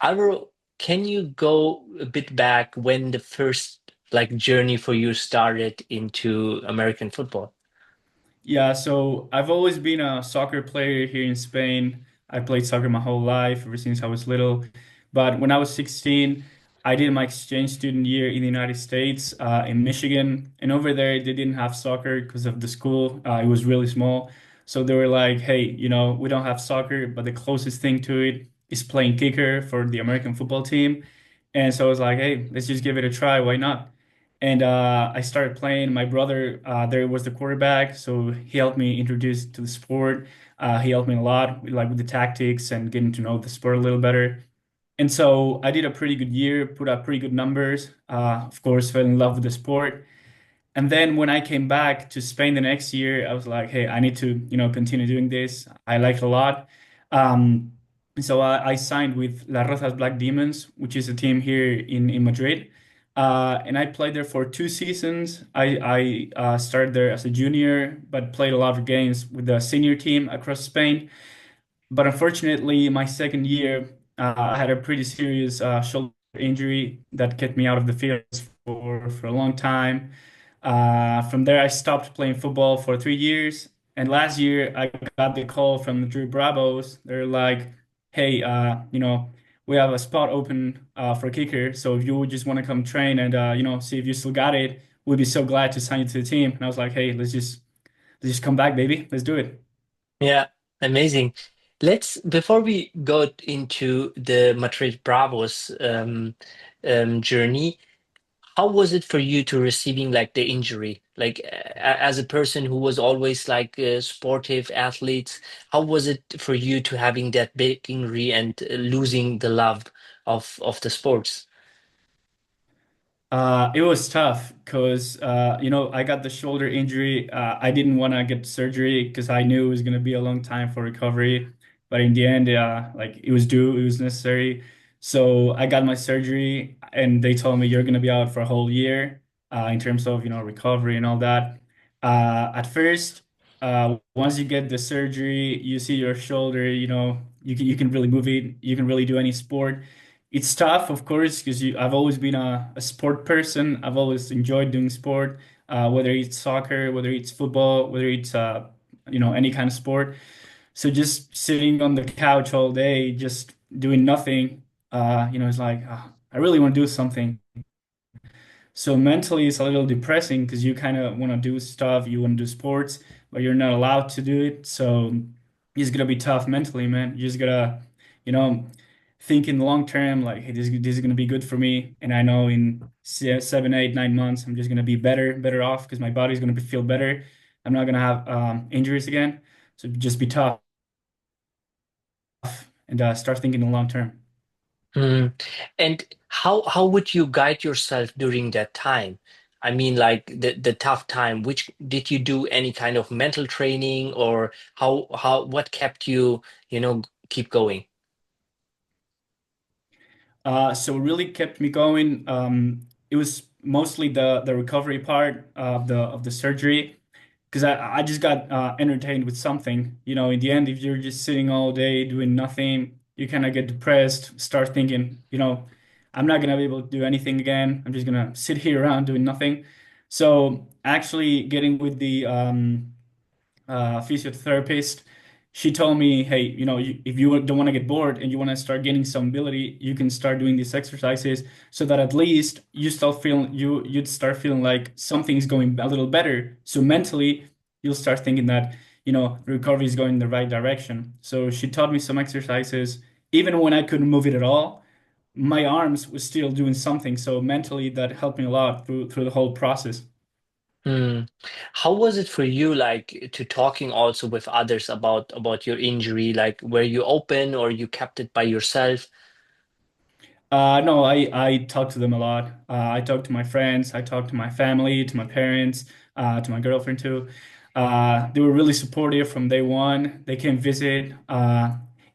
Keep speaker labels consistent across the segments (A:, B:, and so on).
A: Álvaro, can you go a bit back when the first like journey for you started into American football?
B: Yeah, so I've always been a soccer player here in Spain. I played soccer my whole life, ever since I was little. But when I was 16, I did my exchange student year in the United States, in Michigan. And over there, they didn't have soccer because of the school. It was really small. So they were like, hey, we don't have soccer, but the closest thing to it is playing kicker for the American football team. And so I was like, hey, let's just give it a try. Why not? And I started playing. My brother there was the quarterback, so he helped me introduce to the sport. He helped me a lot, with the tactics and getting to know the sport a little better. And so I did a pretty good year, put up pretty good numbers. Of course, fell in love with the sport. And then when I came back to Spain the next year, I was like, hey, I need to, continue doing this. I like it a lot. Um, so I signed with La Rozas Black Demons, which is a team here in Madrid. And I played there for 2 seasons. I started there as a junior, but played a lot of games with the senior team across Spain. But unfortunately, my second year, I had a pretty serious shoulder injury that kept me out of the field for a long time. From there, I stopped playing football for 3 years. And last year, I got the call from the Madrid Bravos. They're like, hey, we have a spot open for kicker. So if you would just want to come train and, see if you still got it, we'd be so glad to sign you to the team. And I was like, hey, let's just come back, baby. Let's do it.
A: Yeah, amazing. Let's before we go into the Madrid Bravos journey, how was it for you to receiving like the injury? Like as a person who was always like a sportive athlete, how was it for you to having that big injury and losing the love of the sports?
B: It was tough because I got the shoulder injury. I didn't want to get surgery because I knew it was going to be a long time for recovery. But in the end, like it was due, it was necessary. So I got my surgery, and they told me you're going to be out for a whole year, in terms of recovery and all that. At first, once you get the surgery, you see your shoulder. You can really move it. You can really do any sport. It's tough, of course, because I've always been a sport person. I've always enjoyed doing sport, whether it's soccer, whether it's football, whether it's any kind of sport. So just sitting on the couch all day, just doing nothing, it's like I really want to do something. So mentally, it's a little depressing because you kind of want to do stuff, you want to do sports, but you're not allowed to do it. So it's gonna be tough mentally, man. You just gotta, you know, think in the long term, like, hey, this is gonna be good for me, and I know in 7, 8, 9 months, I'm just gonna be better off because my body's gonna feel better. I'm not gonna have injuries again. So just be tough and start thinking in the long term.
A: Mm. And how would you guide yourself during that time? I mean, like the tough time, which did you do any kind of mental training or what kept you, keep going?
B: So it really kept me going. It was mostly the recovery part of the surgery because I just got entertained with something. In the end, if you're just sitting all day doing nothing, you kind of get depressed, start thinking, I'm not gonna be able to do anything again. I'm just gonna sit here around doing nothing. So actually getting with the physiotherapist, she told me, hey, if you don't want to get bored and you want to start gaining some ability, you can start doing these exercises so that at least you'd start feeling like something's going a little better. So mentally, you'll start thinking that, the recovery is going in the right direction. So she taught me some exercises. Even when I couldn't move it at all, my arms were still doing something. So mentally, that helped me a lot through the whole process.
A: Mm. How was it for you, like to talking also with others about your injury? Like, were you open or you kept it by yourself?
B: No, I talk to them a lot. I talk to my friends, I talk to my family, to my parents, to my girlfriend too. They were really supportive from day one. They came visit.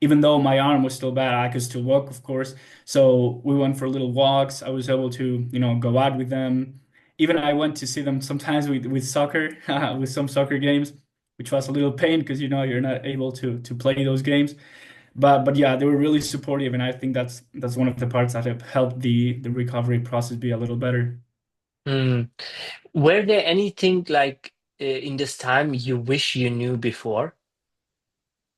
B: Even though my arm was still bad, I could still walk, of course. So we went for little walks. I was able to, go out with them. Even I went to see them sometimes with soccer, with some soccer games, which was a little pain because you're not able to play those games. But yeah, they were really supportive, and I think that's one of the parts that have helped the recovery process be a little better.
A: Mm. Were there anything like in this time you wish you knew before?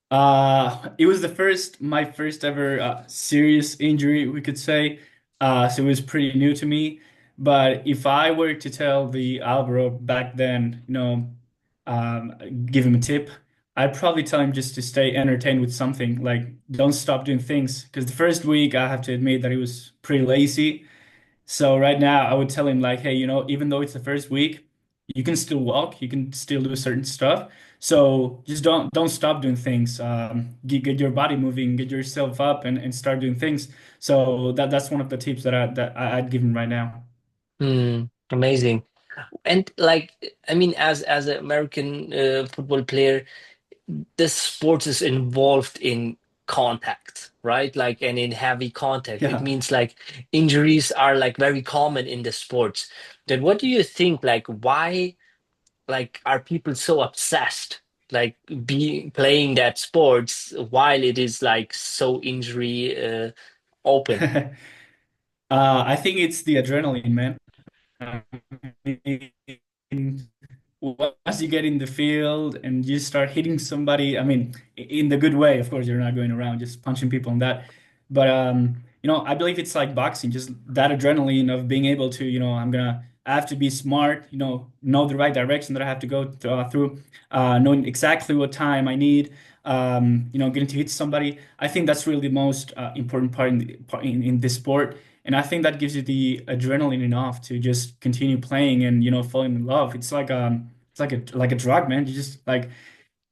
B: It was my first ever serious injury, we could say. So it was pretty new to me. But if I were to tell the Alvaro back then, give him a tip, I'd probably tell him just to stay entertained with something. Like, don't stop doing things. Because the first week, I have to admit that he was pretty lazy. So right now, I would tell him like, hey, even though it's the first week, you can still walk, you can still do certain stuff. So just don't stop doing things. Get your body moving, get yourself up, and start doing things. So that's one of the tips I'd give him right now.
A: Amazing. And like, I mean, as an American football player, this sport is involved in contact, right? Like, and in heavy contact. It
B: Yeah.
A: means like injuries are like very common in the sports. Then what do you think? Like, why like are people so obsessed? Like be playing that sports while it is like so injury open.
B: I think it's the adrenaline, man. I mean, once you get in the field and you start hitting somebody, I mean, in the good way, of course, you're not going around just punching people and that. But I believe it's like boxing, just that adrenaline of being able to, I have to be smart, know the right direction that I have to go through, knowing exactly what time I need, getting to hit somebody. I think that's really the most important part in this sport. And I think that gives you the adrenaline enough to just continue playing and, falling in love. It's like a drug, man. You just like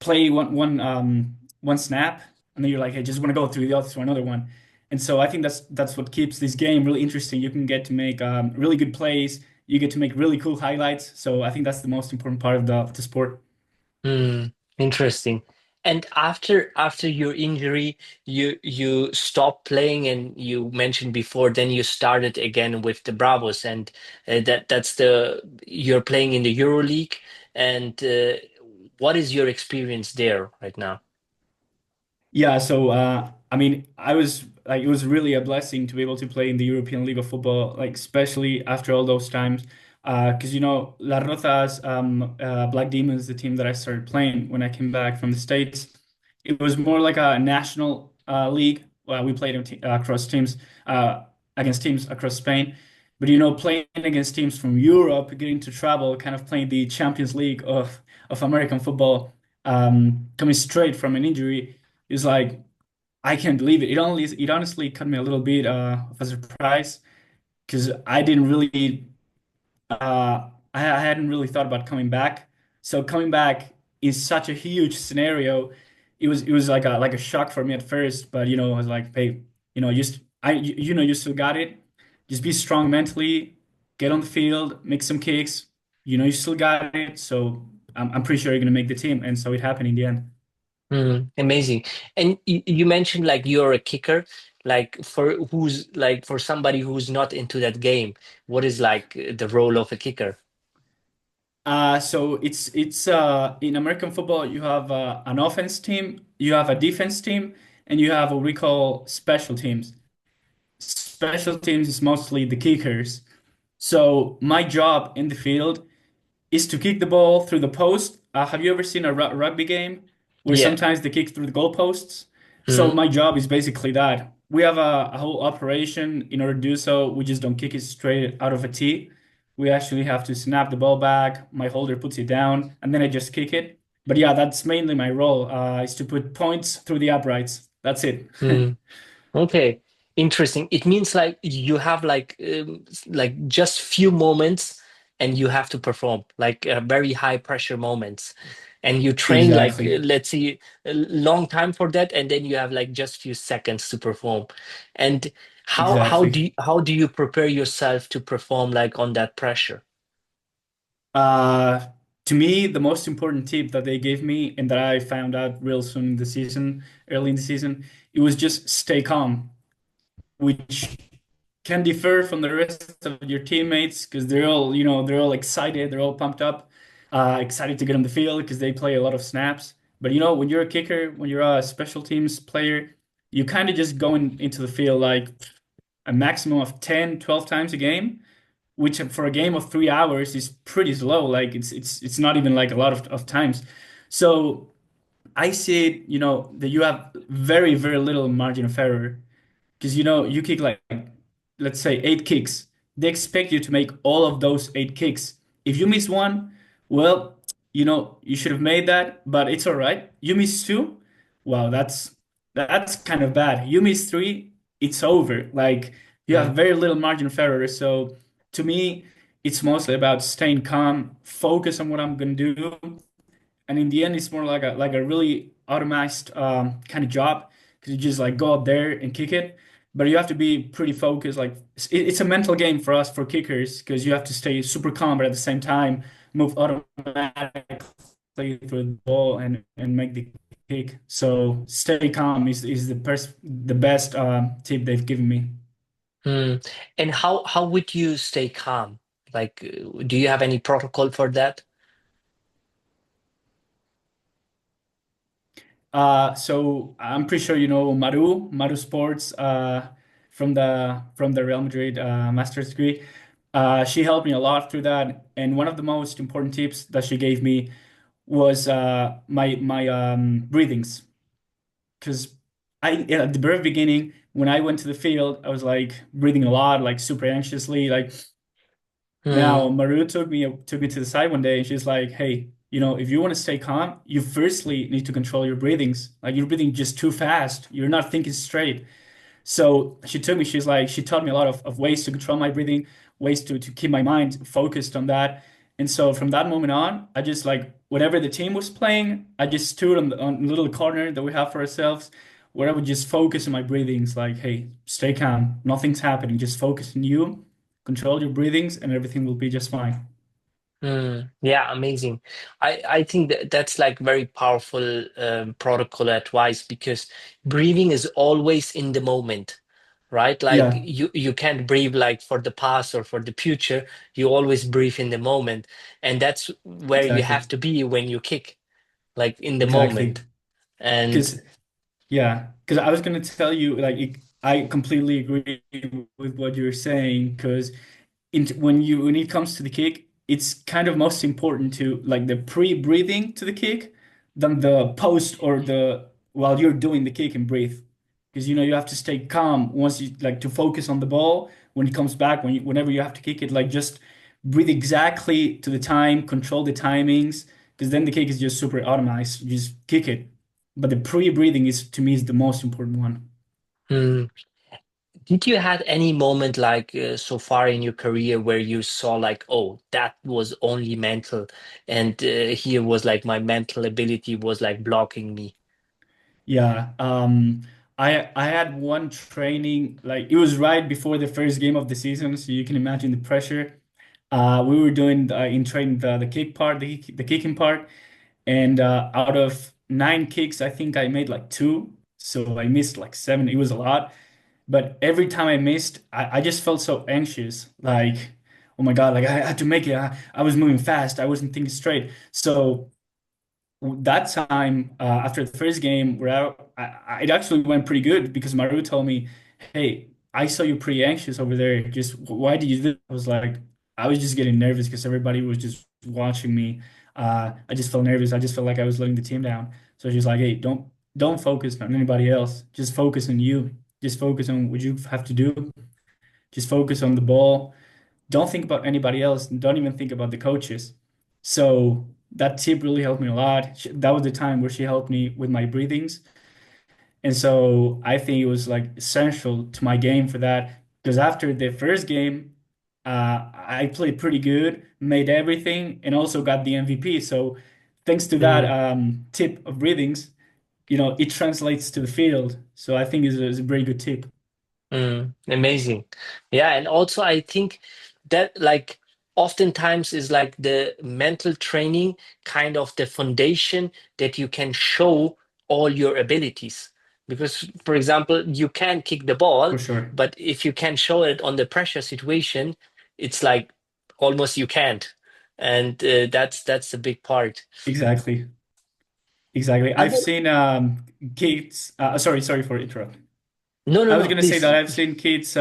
B: play one snap, and then you're like, hey, just want to go through the other to another one. And so I think that's what keeps this game really interesting. You can get to make really good plays. You get to make really cool highlights. So I think that's the most important part of the sport.
A: Hmm, interesting. And after your injury, you stopped playing, and you mentioned before, then you started again with the Bravos, and that's the you're playing in the EuroLeague. And what is your experience there right now?
B: Yeah, so I mean, I was like, it was really a blessing to be able to play in the European League of Football, like especially after all those times, because La Rota's Black Demons, the team that I started playing when I came back from the States, it was more like a national league. Well, we played across teams, against teams across Spain, but playing against teams from Europe, getting to travel, kind of playing the Champions League of American football, coming straight from an injury is like I can't believe it. It honestly caught me a little bit of a surprise because I hadn't really thought about coming back. So coming back is such a huge scenario. It was like a shock for me at first, but I was like, hey, you still got it. Just be strong mentally, get on the field, make some kicks. You still got it. So I'm pretty sure you're gonna make the team, and so it happened in the end.
A: Amazing. And you mentioned like you're a kicker, like for somebody who's not into that game, what is like the role of a kicker?
B: So it's in American football you have an offense team, you have a defense team, and you have what we call special teams. Special teams is mostly the kickers. So my job in the field is to kick the ball through the post. Have you ever seen a rugby game where
A: Yeah.
B: sometimes they kick through the goalposts? So
A: Mm,
B: my job is basically that. We have a whole operation in order to do so. We just don't kick it straight out of a tee. We actually have to snap the ball back. My holder puts it down, and then I just kick it. But yeah, that's mainly my role, is to put points through the uprights. That's it.
A: mm. Okay, interesting. It means like you have like just few moments and you have to perform like very high pressure moments. And you train like
B: Exactly.
A: let's see a long time for that, and then you have like just few seconds to perform. And
B: Exactly.
A: how do you prepare yourself to perform like on that pressure?
B: Uh, to me, the most important tip that they gave me and that I found out real soon in the season, early in the season, it was just stay calm, which can differ from the rest of your teammates because they're all excited, they're all pumped up, excited to get on the field because they play a lot of snaps. But when you're a kicker, when you're a special teams player, you kind of just go into the field like a maximum of 10, 12 times a game, which for a game of 3 hours is pretty slow. Like it's not even like a lot of times. So I see it, that you have very, very little margin of error because you kick like let's say 8 kicks. They expect you to make all of those 8 kicks. If you miss one, well, you should have made that, but it's all right. You miss two, wow, that's kind of bad. You miss three, it's over. Like you have
A: Mm,
B: very little margin of error. So to me, it's mostly about staying calm, focus on what I'm gonna do, and in the end it's more like a really automized kind of job because you just like go out there and kick it, but you have to be pretty focused. Like it's a mental game for us for kickers because you have to stay super calm but at the same time move automatically through the ball and make the kick. So stay calm is the best tip they've given me.
A: mm. And how would you stay calm? Like, do you have any protocol for that?
B: So I'm pretty sure Maru Sports from the Real Madrid master's degree. She helped me a lot through that, and one of the most important tips that she gave me was my breathings. Because at the very beginning, when I went to the field, I was like breathing a lot, like super anxiously, like
A: Mm,
B: now, Maru took me to the side one day and she's like, "Hey, if you want to stay calm, you firstly need to control your breathings. Like you're breathing just too fast. You're not thinking straight." So she taught me a lot of ways to control my breathing, ways to keep my mind focused on that. And so from that moment on, I just like whatever the team was playing, I just stood on the little corner that we have for ourselves, where I would just focus on my breathings, like, hey, stay calm, nothing's happening, just focus on you, control your breathings, and everything will be just fine.
A: yeah, amazing. I think that that's like very powerful protocol advice because breathing is always in the moment, right? Like
B: Yeah,
A: you can't breathe like for the past or for the future. You always breathe in the moment, and that's where you
B: exactly.
A: have to be when you kick, like in the
B: Exactly.
A: moment. And
B: Because Yeah, because I was gonna tell you, like, I completely agree with what you're saying. Because when it comes to the kick, it's kind of most important to like the pre-breathing to the kick than the post or the while you're doing the kick and breathe. Because you have to stay calm once you like to focus on the ball when it comes back whenever you have to kick it. Like just breathe exactly to the time, control the timings. Because then the kick is just super automatic. You just kick it. But the pre-breathing is to me is the most important one.
A: mm, did you had any moment like so far in your career where you saw like, oh, that was only mental, and here was like my mental ability was like blocking me?
B: Yeah. I had one training, like it was right before the first game of the season, so you can imagine the pressure. We were doing in training the kick part, the kicking part, and out of 9 kicks, I think I made like two, so I missed like seven. It was a lot, but every time I missed, I just felt so anxious, like, oh my God, like I had to make it. I was moving fast, I wasn't thinking straight, so. That time after the first game, it actually went pretty good because Maru told me, "Hey, I saw you pretty anxious over there. Just why did you do that?" I was like, I was just getting nervous because everybody was just watching me. I just felt nervous. I just felt like I was letting the team down. So she's like, "Hey, don't focus on anybody else. Just focus on you. Just focus on what you have to do. Just focus on the ball. Don't think about anybody else and don't even think about the coaches." So that tip really helped me a lot. That was the time where she helped me with my breathings. And so I think it was like essential to my game for that. Because after the first game, I played pretty good, made everything, and also got the MVP. So thanks to that
A: Mm.
B: tip of breathings, it translates to the field. So I think it's a very good tip.
A: Amazing. Yeah, and also I think that like oftentimes is like the mental training kind of the foundation that you can show all your abilities. Because, for example, you can kick the ball,
B: For sure.
A: but if you can show it on the pressure situation, it's like almost you can't. And that's a big part.
B: Exactly. Exactly. I've
A: Other
B: seen kids. Sorry for interrupt.
A: No, no,
B: I was
A: no,
B: gonna say that
A: please.
B: I've seen kids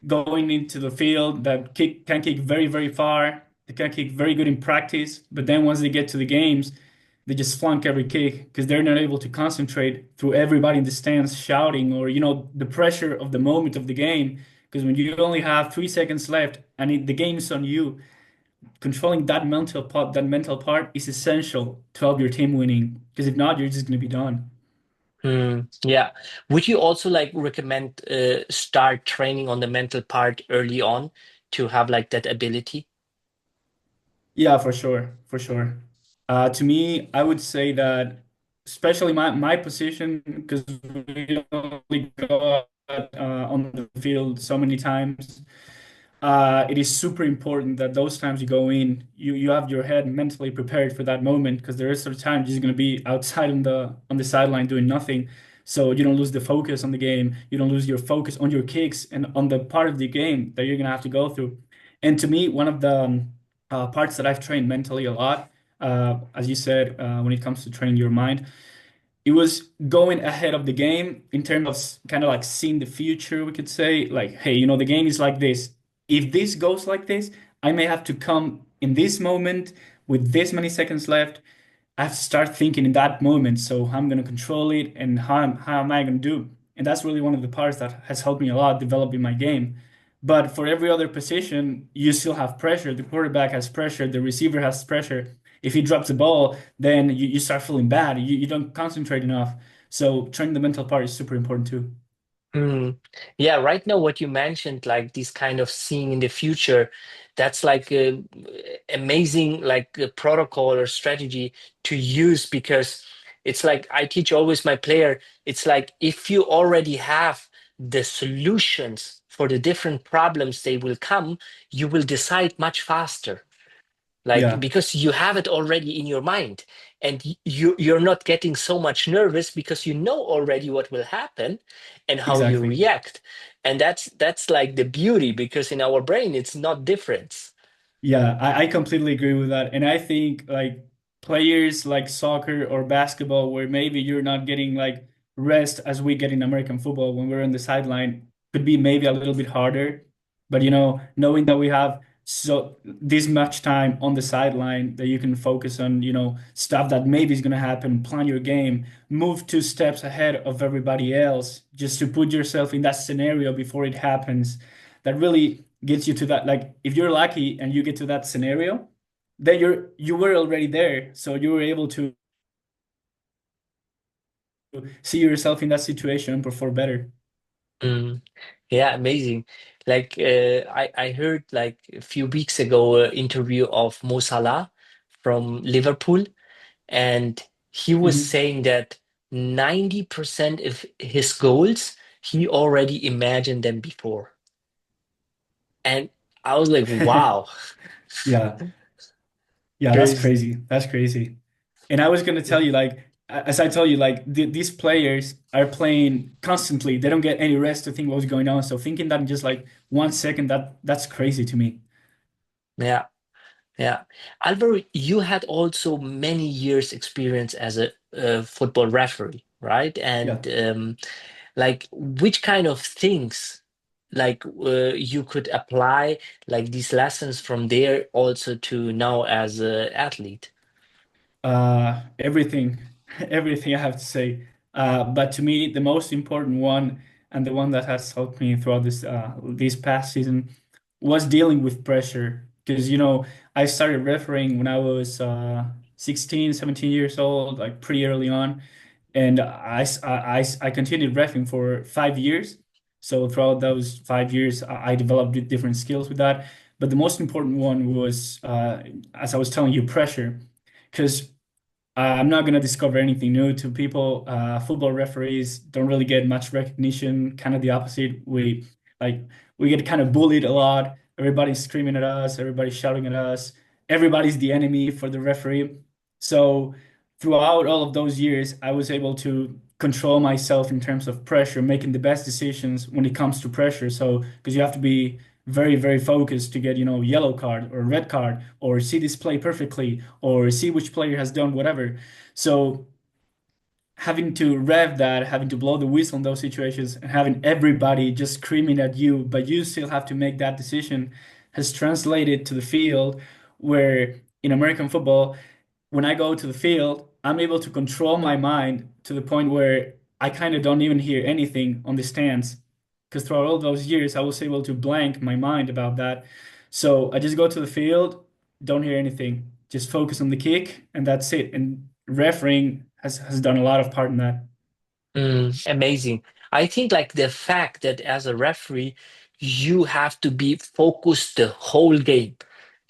B: going into the field that can kick very, very far. They can kick very good in practice, but then once they get to the games, they just flunk every kick because they're not able to concentrate through everybody in the stands shouting or, the pressure of the moment of the game. Because when you only have 3 seconds left and the game is on you, controlling that mental part is essential to help your team winning. Because if not, you're just going to be done.
A: Yeah. Would you also like recommend start training on the mental part early on to have like that ability?
B: Yeah, for sure, for sure. To me, I would say that, especially my position, because we only go out, on the field so many times. It is super important that those times you go in, you have your head mentally prepared for that moment because the rest of the time you're just going to be outside on the sideline doing nothing. So you don't lose the focus on the game. You don't lose your focus on your kicks and on the part of the game that you're going to have to go through. And to me, one of the parts that I've trained mentally a lot, as you said, when it comes to training your mind, it was going ahead of the game in terms of kind of like seeing the future, we could say. Like, hey, the game is like this. If this goes like this, I may have to come in this moment with this many seconds left. I have to start thinking in that moment. So how I'm going to control it and how am I going to do? And that's really one of the parts that has helped me a lot developing my game. But for every other position, you still have pressure. The quarterback has pressure. The receiver has pressure. If he drops the ball, then you start feeling bad. You don't concentrate enough. So training the mental part is super important too.
A: Mm. Yeah, right now what you mentioned, like this kind of seeing in the future, that's like a amazing like a protocol or strategy to use because it's like I teach always my player, it's like if you already have the solutions for the different problems they will come, you will decide much faster. Like
B: Yeah,
A: because you have it already in your mind and you're not getting so much nervous because you know already what will happen and how you
B: exactly.
A: react, and that's like the beauty because in our brain it's not difference.
B: Yeah, I completely agree with that. And I think like players like soccer or basketball, where maybe you're not getting like rest as we get in American football when we're on the sideline, could be maybe a little bit harder. But knowing that we have so this much time on the sideline that you can focus on, stuff that maybe is gonna happen, plan your game, move 2 steps ahead of everybody else, just to put yourself in that scenario before it happens. That really gets you to that. Like if you're lucky and you get to that scenario, then you were already there, so you were able to see yourself in that situation and perform better.
A: Mm. Yeah, amazing. Like I heard like a few weeks ago an interview of Mo Salah from Liverpool, and he was
B: Mhm.
A: saying that 90% of his goals he already imagined them before. And I was like, wow,
B: Yeah, yeah, that's
A: crazy.
B: crazy. That's crazy. And I was gonna tell you, like, as I told you, like these players are playing constantly. They don't get any rest to think what's going on. So thinking that in just like 1 second, that's crazy to me.
A: Yeah, yeah. Alvaro, you had also many years experience as a football referee, right?
B: Yeah.
A: And like, which kind of things like you could apply like these lessons from there also to now as an athlete?
B: Everything, everything I have to say. But to me, the most important one and the one that has helped me throughout this past season was dealing with pressure. Because, I started refereeing when I was 16, 17 years old, like pretty early on. And I continued reffing for 5 years. So throughout those 5 years, I developed different skills with that. But the most important one was, as I was telling you, pressure. Because I'm not going to discover anything new to people. Football referees don't really get much recognition. Kind of the opposite. Like we get kind of bullied a lot. Everybody's screaming at us. Everybody's shouting at us. Everybody's the enemy for the referee. So throughout all of those years, I was able to control myself in terms of pressure, making the best decisions when it comes to pressure. So because you have to be very, very focused to get, yellow card or red card or see this play perfectly or see which player has done whatever. So having to rev that, having to blow the whistle in those situations, and having everybody just screaming at you, but you still have to make that decision, has translated to the field where in American football, when I go to the field, I'm able to control my mind to the point where I kind of don't even hear anything on the stands. Because throughout all those years, I was able to blank my mind about that. So I just go to the field, don't hear anything, just focus on the kick, and that's it. And refereeing has done a lot of part in that.
A: Amazing. I think like the fact that as a referee, you have to be focused the whole game.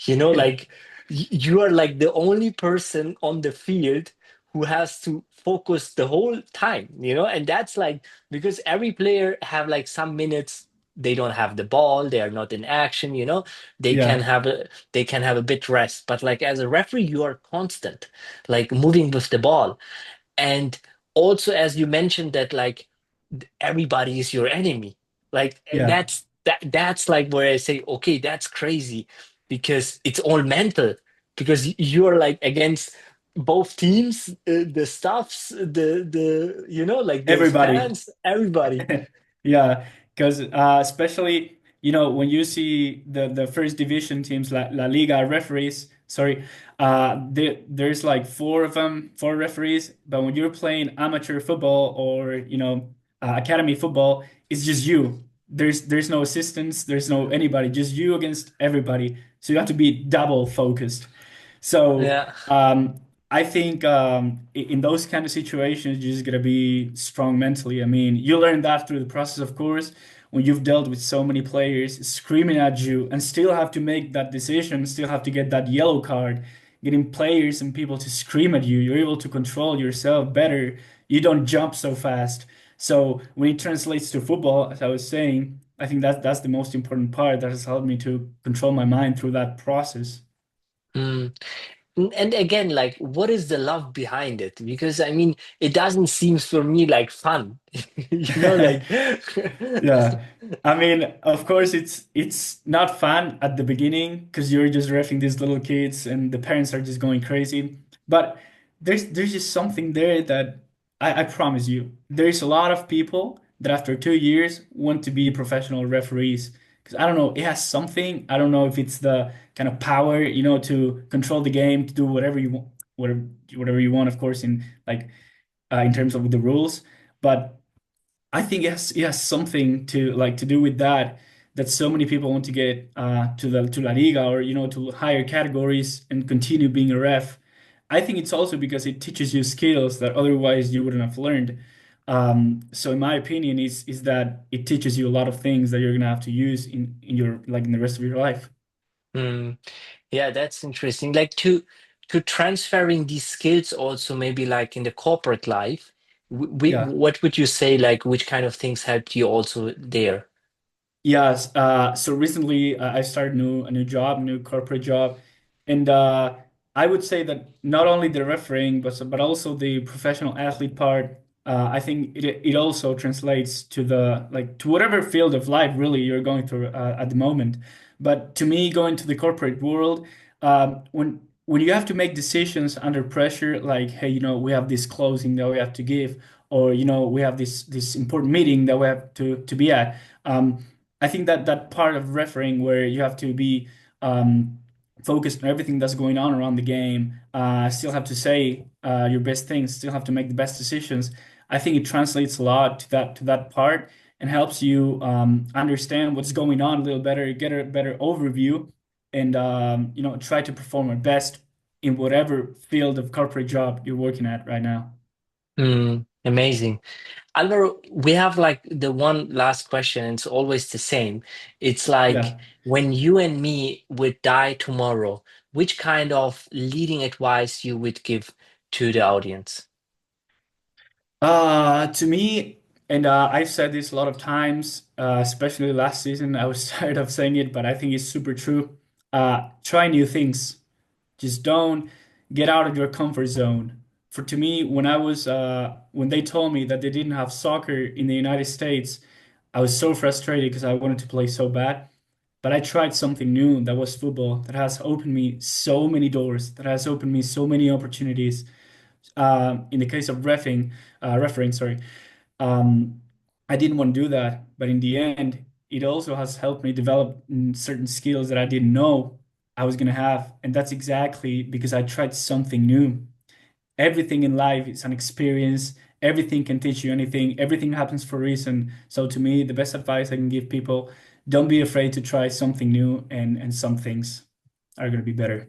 B: Yeah.
A: Like you are like the only person on the field who has to focus the whole time, and that's like because every player have like some minutes they don't have the ball, they are not in action, they can
B: Yeah.
A: have a bit rest. But like as a referee, you are constant, like moving with the ball. And also, as you mentioned, that like everybody is your enemy. Like, and
B: Yeah.
A: that's like where I say, okay, that's crazy because it's all mental. Because you're like against both teams, the stuffs, like the
B: Everybody.
A: fans, everybody.
B: Yeah, because especially when you see the first division teams, La Liga referees, sorry, there's like four of them, four referees. But when you're playing amateur football or academy football, it's just you. There's no assistants, there's no anybody, just you against everybody. So you have to be double focused. So
A: Yeah.
B: I think in those kind of situations, you're just gonna be strong mentally. I mean, you learn that through the process, of course, when you've dealt with so many players screaming at you and still have to make that decision, still have to get that yellow card, getting players and people to scream at you. You're able to control yourself better. You don't jump so fast. So when it translates to football, as I was saying, I think that's the most important part that has helped me to control my mind through that process.
A: Mm. And again, like, what is the love behind it? Because I mean, it doesn't seem for me like fun, like.
B: Yeah. I mean, of course it's not fun at the beginning because you're just reffing these little kids and the parents are just going crazy. But there's just something there that I promise you, there's a lot of people that after 2 years want to be professional referees. Because I don't know, it has something. I don't know if it's the kind of power, to control the game, to do whatever you want, whatever you want, of course, in terms of the rules. But I think it has something to do with that so many people want to get to La Liga or to higher categories and continue being a ref. I think it's also because it teaches you skills that otherwise you wouldn't have learned. So in my opinion, is that it teaches you a lot of things that you're gonna have to use in your like in the rest of your life.
A: Mm, yeah, that's interesting. Like to transferring these skills also maybe like in the corporate life.
B: Yeah.
A: What would you say? Like, which kind of things helped you also there?
B: Yes. So recently I started a new job, new corporate job, and I would say that not only the refereeing, but also the professional athlete part. I think it also translates to the like to whatever field of life really you're going through at the moment. But to me, going to the corporate world, when you have to make decisions under pressure, like hey, we have this closing that we have to give, or we have this important meeting that we have to be at. I think that part of refereeing where you have to be um, focused on everything that's going on around the game, still have to say your best things, still have to make the best decisions. I think it translates a lot to that part and helps you understand what's going on a little better, get a better overview, and try to perform your best in whatever field of corporate job you're working at right now.
A: Amazing. Alvaro, we have like the one last question, and it's always the same. It's like
B: Yeah.
A: when you and me would die tomorrow, which kind of leading advice you would give to the audience?
B: To me, and I've said this a lot of times, especially last season. I was tired of saying it, but I think it's super true. Try new things. Just don't get out of your comfort zone. For to me, when they told me that they didn't have soccer in the United States, I was so frustrated because I wanted to play so bad. But I tried something new that was football that has opened me so many doors, that has opened me so many opportunities. In the case of refereeing, sorry, um, I didn't want to do that, but in the end, it also has helped me develop certain skills that I didn't know I was going to have. And that's exactly because I tried something new. Everything in life is an experience. Everything can teach you anything. Everything happens for a reason. So to me, the best advice I can give people, don't be afraid to try something new, and some things are going to be better.